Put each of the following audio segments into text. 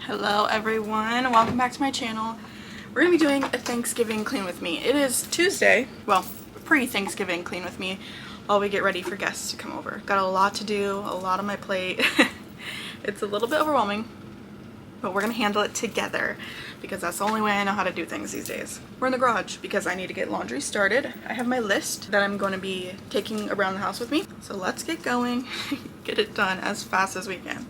Hello everyone, welcome back to my channel. We're gonna be doing a Thanksgiving clean with me. It is Tuesday, well, pre-Thanksgiving clean with me while we get ready for guests to come over. Got a lot to do, a lot on my plate. It's a little bit overwhelming, but we're gonna handle it together because that's the only way I know how to do things these days. We're in the garage because I need to get laundry started. I have my list that I'm going to be taking around the house with me. So let's get going, get it done as fast as we can.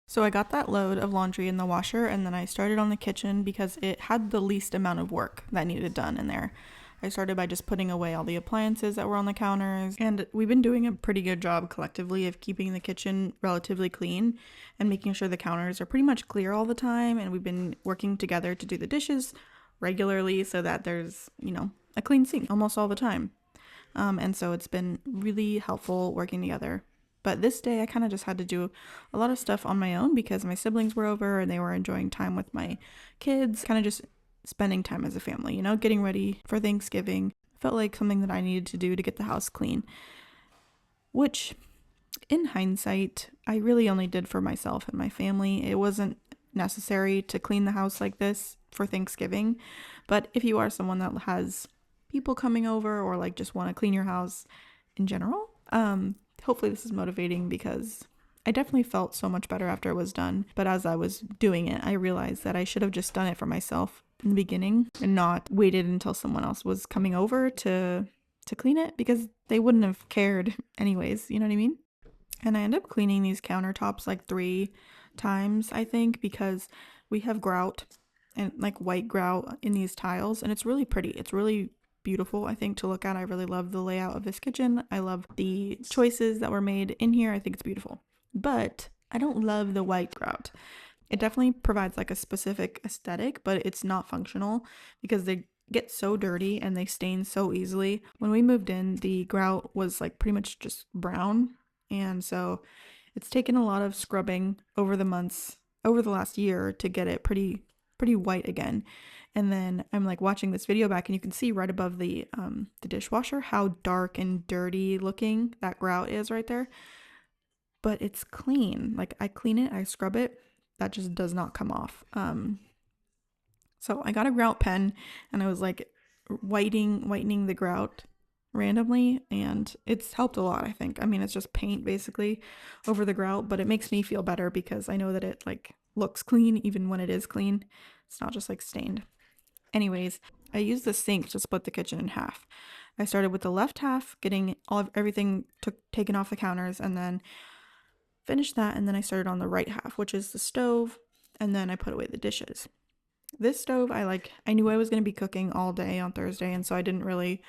So I got that load of laundry in the washer and then I started on the kitchen because it had the least amount of work that needed done in there. I started by just putting away all the appliances that were on the counters, and we've been doing a pretty good job collectively of keeping the kitchen relatively clean and making sure the counters are pretty much clear all the time, and we've been working together to do the dishes regularly so that there's, a clean sink almost all the time. And so it's been really helpful working together. But this day I kind of just had to do a lot of stuff on my own because my siblings were over and they were enjoying time with my kids, kind of just spending time as a family, getting ready for Thanksgiving. Felt like something that I needed to do to get the house clean, which in hindsight, I really only did for myself and my family. It wasn't necessary to clean the house like this for Thanksgiving. But if you are someone that has people coming over or like just want to clean your house in general, hopefully this is motivating because I definitely felt so much better after it was done. But as I was doing it, I realized that I should have just done it for myself in the beginning and not waited until someone else was coming over to clean it, because they wouldn't have cared anyways, you know what I mean? And I end up cleaning these countertops like 3 times, I think, because we have grout and like white grout in these tiles, and it's really pretty. It's really beautiful, I think, to look at. I really love the layout of this kitchen. I love the choices that were made in here. I think it's beautiful. But I don't love the white grout. It definitely provides like a specific aesthetic, but it's not functional because they get so dirty and they stain so easily. When we moved in, the grout was like pretty much just brown, and so it's taken a lot of scrubbing over the months, over the last year, to get it pretty white again. And then I'm like watching this video back and you can see right above the dishwasher how dark and dirty looking that grout is right there. But it's clean. Like I clean it, I scrub it, that just does not come off. So I got a grout pen and I was like whitening the grout randomly, and it's helped a lot, I think. I mean, it's just paint basically over the grout, but it makes me feel better because I know that it like looks clean even when it is clean. It's not just like stained. Anyways, I used the sink to split the kitchen in half. I started with the left half, getting everything taken off the counters, and then finished that, and then I started on the right half, which is the stove, and then I put away the dishes. This stove, I knew I was going to be cooking all day on Thursday, and so I didn't really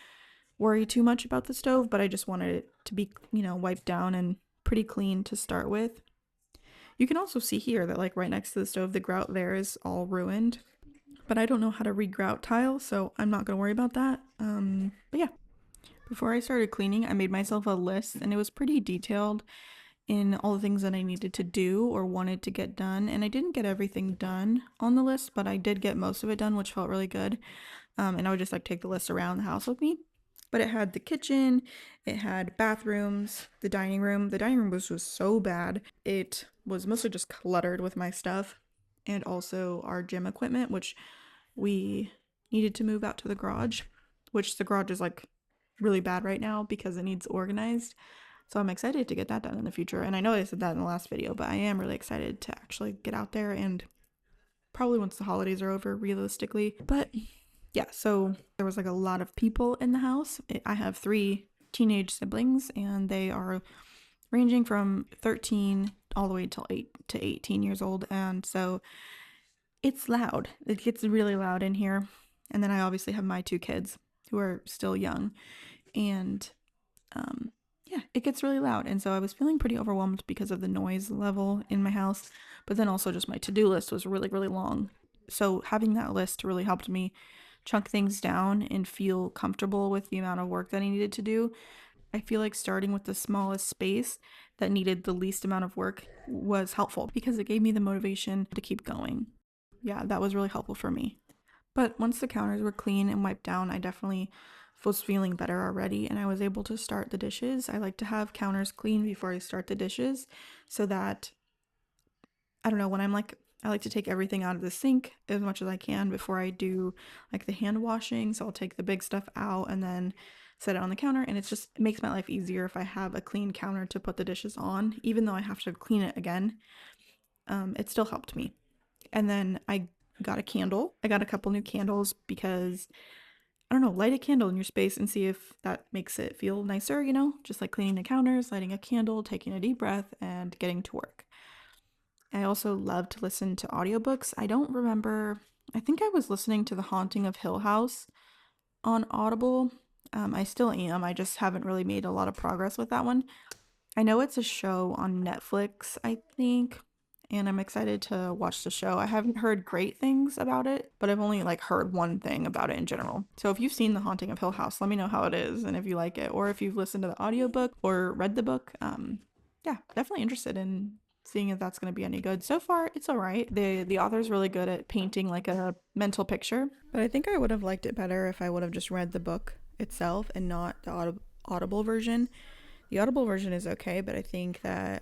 worry too much about the stove, but I just wanted it to be, wiped down and pretty clean to start with. You can also see here that like right next to the stove, the grout there is all ruined, but I don't know how to re-grout tile, so I'm not going to worry about that. But yeah, before I started cleaning, I made myself a list, and it was pretty detailed in all the things that I needed to do or wanted to get done. And I didn't get everything done on the list, but I did get most of it done, which felt really good. And I would just like take the list around the house with me. But it had the kitchen, it had bathrooms, the dining room. The dining room was just so bad. It was mostly just cluttered with my stuff, and also our gym equipment, which we needed to move out to the garage, which the garage is like really bad right now because it needs organized. So I'm excited to get that done in the future. And I know I said that in the last video, but I am really excited to actually get out there, and probably once the holidays are over, realistically. But yeah, so there was like a lot of people in the house. I have 3 teenage siblings, and they are ranging from 13 all the way till 8 to 18 years old. And so it's loud. It gets really loud in here. And then I obviously have my 2 kids who are still young. And yeah, it gets really loud. And so I was feeling pretty overwhelmed because of the noise level in my house, but then also just my to-do list was really, really long. So having that list really helped me chunk things down and feel comfortable with the amount of work that I needed to do. I feel like starting with the smallest space that needed the least amount of work was helpful because it gave me the motivation to keep going. Yeah, that was really helpful for me. But once the counters were clean and wiped down, I definitely was feeling better already, and I was able to start the dishes. I like to have counters clean before I start the dishes so that, I don't know, when I'm like I like to take everything out of the sink as much as I can before I do like the hand washing. So I'll take the big stuff out and then set it on the counter, and it makes my life easier if I have a clean counter to put the dishes on, even though I have to clean it again. It still helped me. And then I got a candle. I got a couple new candles because I don't know, light a candle in your space and see if that makes it feel nicer, just like cleaning the counters, lighting a candle, taking a deep breath, and getting to work. I also love to listen to audiobooks. I don't remember, I think I was listening to The Haunting of Hill House on Audible. I still am. I just haven't really made a lot of progress with that one. I know it's a show on Netflix, I think, and I'm excited to watch the show. I haven't heard great things about it, but I've only like heard one thing about it in general. So if you've seen The Haunting of Hill House, let me know how it is and if you like it, or if you've listened to the audiobook or read the book. Yeah, definitely interested in seeing if that's going to be any good. So far, it's all right. The author's really good at painting like a mental picture, but I think I would have liked it better if I would have just read the book itself and not the Audible version. The Audible version is okay, but I think I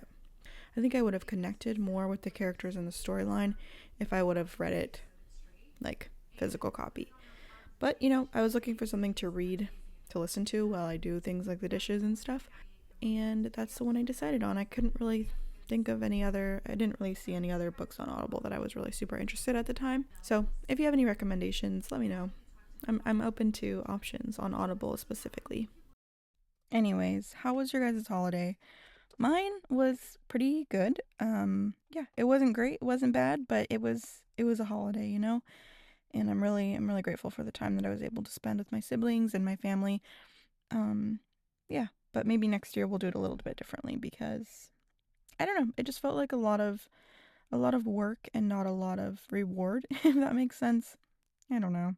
would have connected more with the characters in the storyline if I would have read it like physical copy. But, I was looking for something to read, to listen to while I do things like the dishes and stuff. And that's the one I decided on. I couldn't really think of I didn't really see any other books on Audible that I was really super interested at the time. So if you have any recommendations, let me know. I'm open to options on Audible specifically. Anyways, how was your guys' holiday? Mine was pretty good. Yeah, it wasn't great, it wasn't bad, but it was a holiday, And I'm really grateful for the time that I was able to spend with my siblings and my family. Um, yeah, but maybe next year we'll do it a little bit differently because I don't know, it just felt like a lot of work and not a lot of reward, if that makes sense. I don't know.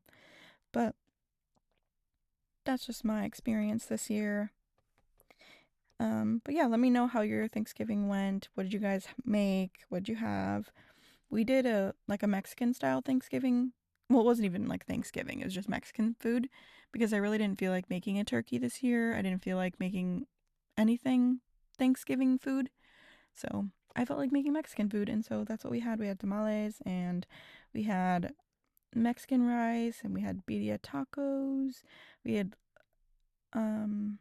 But that's just my experience this year. But yeah, let me know how your Thanksgiving went. What did you guys make? What did you have? We did a Mexican style Thanksgiving. Well, it wasn't even like Thanksgiving. It was just Mexican food because I really didn't feel like making a turkey this year. I didn't feel like making anything Thanksgiving food. So I felt like making Mexican food, and so that's what we had. We had tamales and we had Mexican rice and we had birria tacos. We had um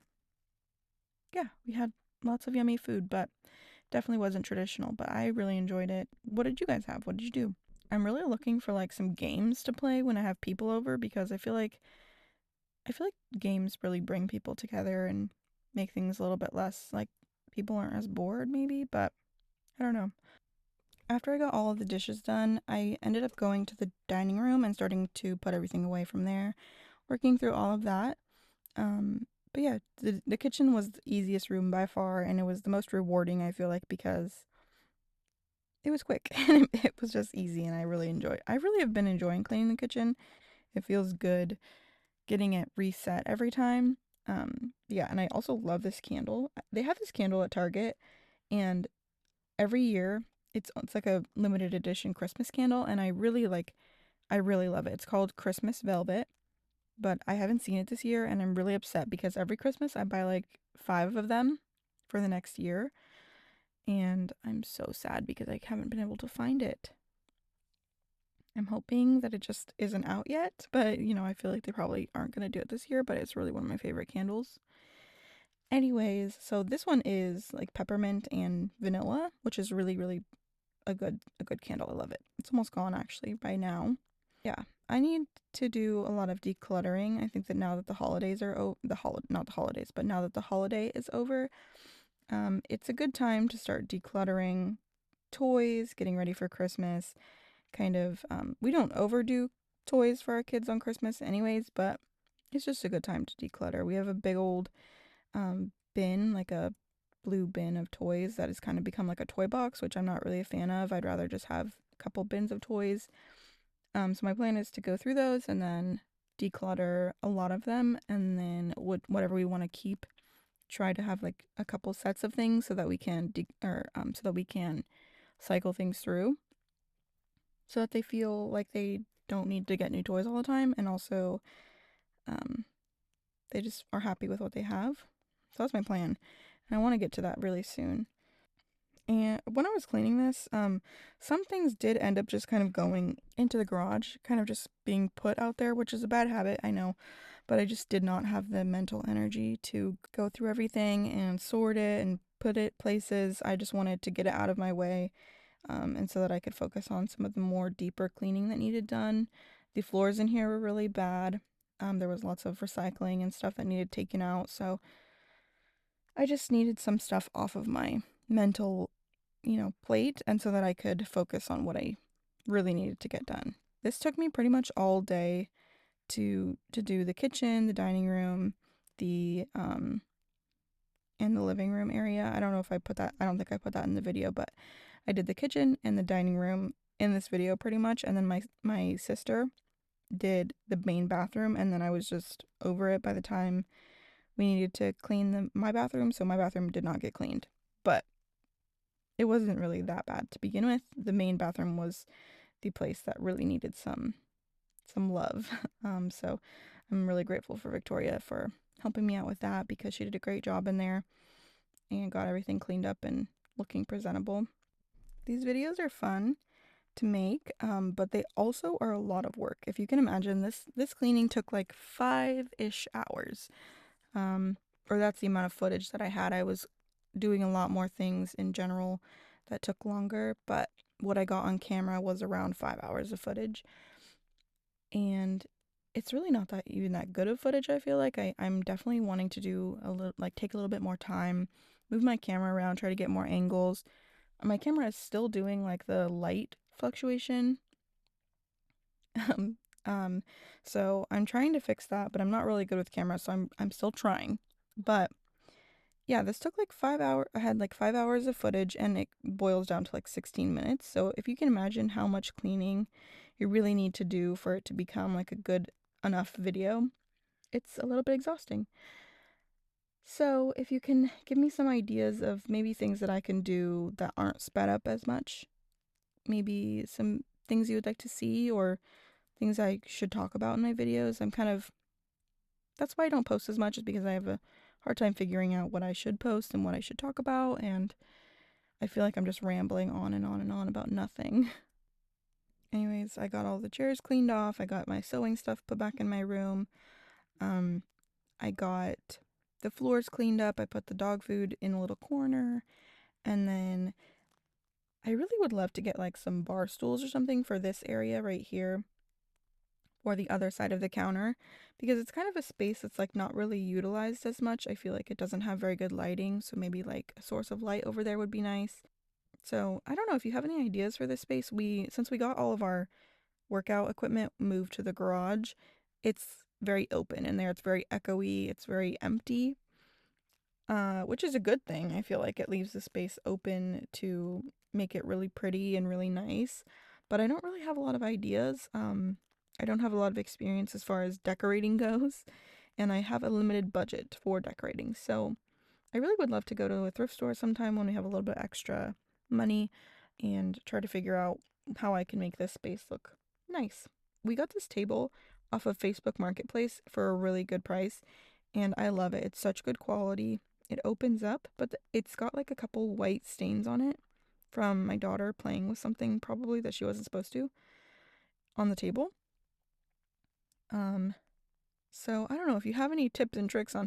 yeah, we had lots of yummy food, but definitely wasn't traditional, but I really enjoyed it. What did you guys have? What did you do? I'm really looking for like some games to play when I have people over because I feel like games really bring people together and make things a little bit less like people aren't as bored maybe, but I don't know. After I got all of the dishes done, I ended up going to the dining room and starting to put everything away from there, working through all of that. But yeah, the kitchen was the easiest room by far, and it was the most rewarding, I feel like, because it was quick and it was just easy, and I really have been enjoying cleaning the kitchen. It feels good getting it reset every time. Yeah, and I also love this candle. They have this candle at Target, and every year it's like a limited edition Christmas candle, and I really love it. It's called Christmas Velvet, but I haven't seen it this year, and I'm really upset because every Christmas I buy like 5 of them for the next year, and I'm so sad because I haven't been able to find it. I'm hoping that it just isn't out yet, but I feel like they probably aren't going to do it this year, but it's really one of my favorite candles. Anyways, so this one is like peppermint and vanilla, which is really, really a good candle. I love it. It's almost gone actually by now. Yeah, I need to do a lot of decluttering. I think that now that the holidays are not the holidays, but now that the holiday is over, it's a good time to start decluttering toys, getting ready for Christmas. Kind of, we don't overdo toys for our kids on Christmas, anyways, but it's just a good time to declutter. We have a big old bin, like a blue bin of toys that has kind of become like a toy box, which I'm not really a fan of. I'd rather just have a couple bins of toys. So my plan is to go through those and then declutter a lot of them, and then whatever we want to keep, try to have like a couple sets of things so that we can so that we can cycle things through, so that they feel like they don't need to get new toys all the time, and also um, they just are happy with what they have. So that's my plan, and I want to get to that really soon. And when I was cleaning this, some things did end up just kind of going into the garage, kind of just being put out there, which is a bad habit, I know, but I just did not have the mental energy to go through everything and sort it and put it places. I just wanted to get it out of my way, and so that I could focus on some of the more deeper cleaning that needed done. The floors in here were really bad. There was lots of recycling and stuff that needed taken out, so I just needed some stuff off of my mental, plate, and so that I could focus on what I really needed to get done. This took me pretty much all day to do the kitchen, the dining room, the and the living room area. I don't know if I put that. I don't think I put that in the video, but I did the kitchen and the dining room in this video pretty much, and then my sister did the main bathroom, and then I was just over it by the time we needed to clean my bathroom, so my bathroom did not get cleaned. But it wasn't really that bad to begin with. The main bathroom was the place that really needed some love. So I'm really grateful for Victoria for helping me out with that because she did a great job in there and got everything cleaned up and looking presentable. These videos are fun to make, but they also are a lot of work. If you can imagine, this cleaning took like 5-ish hours. Or that's the amount of footage that I had. I was doing a lot more things in general that took longer, but what I got on camera was around 5 hours of footage. And it's really not that even that good of footage, I feel like. I'm definitely wanting to do a little, like, take a little bit more time, move my camera around, try to get more angles. My camera is still doing like the light fluctuation. Um, um, so I'm trying to fix that, but I'm not really good with camera, so I'm still trying. But yeah, this took like 5 hours. I had like 5 hours of footage, and it boils down to like 16 minutes. So if you can imagine how much cleaning you really need to do for it to become like a good enough video, it's a little bit exhausting. So if you can give me some ideas of maybe things that I can do that aren't sped up as much, maybe some things you would like to see or things I should talk about in my videos, that's why I don't post as much, is because I have a hard time figuring out what I should post and what I should talk about, and I feel like I'm just rambling on and on and on about nothing. Anyways, I got all the chairs cleaned off. I got my sewing stuff put back in my room. Um, I got the floors cleaned up. I put the dog food in a little corner. And then I really would love to get like some bar stools or something for this area right here or the other side of the counter because it's kind of a space that's like not really utilized as much. I feel like it doesn't have very good lighting, so maybe like a source of light over there would be nice. So I don't know if you have any ideas for this space. Since we got all of our workout equipment moved to the garage, it's very open in there. It's very echoey. It's very empty, which is a good thing. I feel like it leaves the space open to make it really pretty and really nice. But I don't really have a lot of ideas. I don't have a lot of experience as far as decorating goes, and I have a limited budget for decorating. So I really would love to go to a thrift store sometime when we have a little bit extra money and try to figure out how I can make this space look nice. We got this table off of Facebook Marketplace for a really good price, and I love it. It's such good quality. It opens up, but it's got like a couple white stains on it from my daughter playing with something probably that she wasn't supposed to on the table. Um, so I don't know if you have any tips and tricks on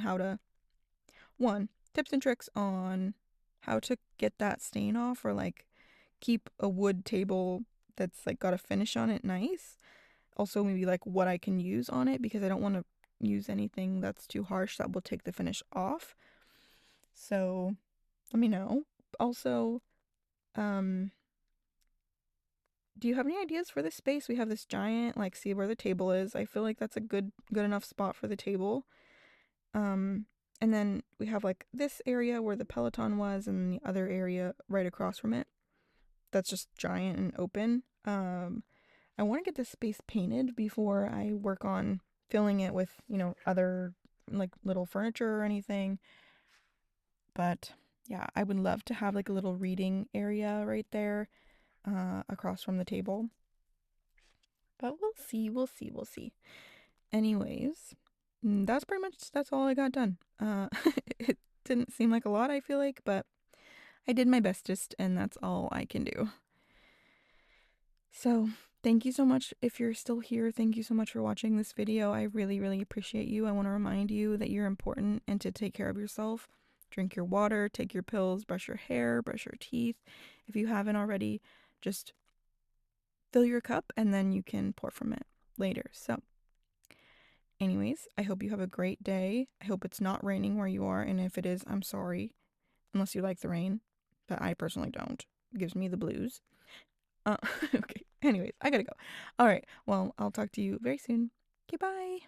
tips and tricks on how to get that stain off or like keep a wood table that's like got a finish on it nice. Also maybe like what I can use on it because I don't want to use anything that's too harsh that will take the finish off. So let me know. Also, um, do you have any ideas for this space? We have this giant, like, see where the table is. I feel like that's a good enough spot for the table. Um, and then we have like this area where the Peloton was and the other area right across from it. That's just giant and open. I want to get this space painted before I work on filling it with, other like little furniture or anything. But yeah, I would love to have like a little reading area right there, across from the table. But we'll see, we'll see, we'll see. Anyways, that's all I got done. It didn't seem like a lot, I feel like, but I did my bestest, and that's all I can do. So, thank you so much if you're still here. Thank you so much for watching this video. I really, really appreciate you. I want to remind you that you're important and to take care of yourself. Drink your water, take your pills, brush your hair, brush your teeth. If you haven't already, just fill your cup and then you can pour from it later. So, anyways, I hope you have a great day. I hope it's not raining where you are, and if it is, I'm sorry, unless you like the rain, but I personally don't. It gives me the blues. Okay, anyways, I gotta go. All right, well, I'll talk to you very soon. Okay, bye.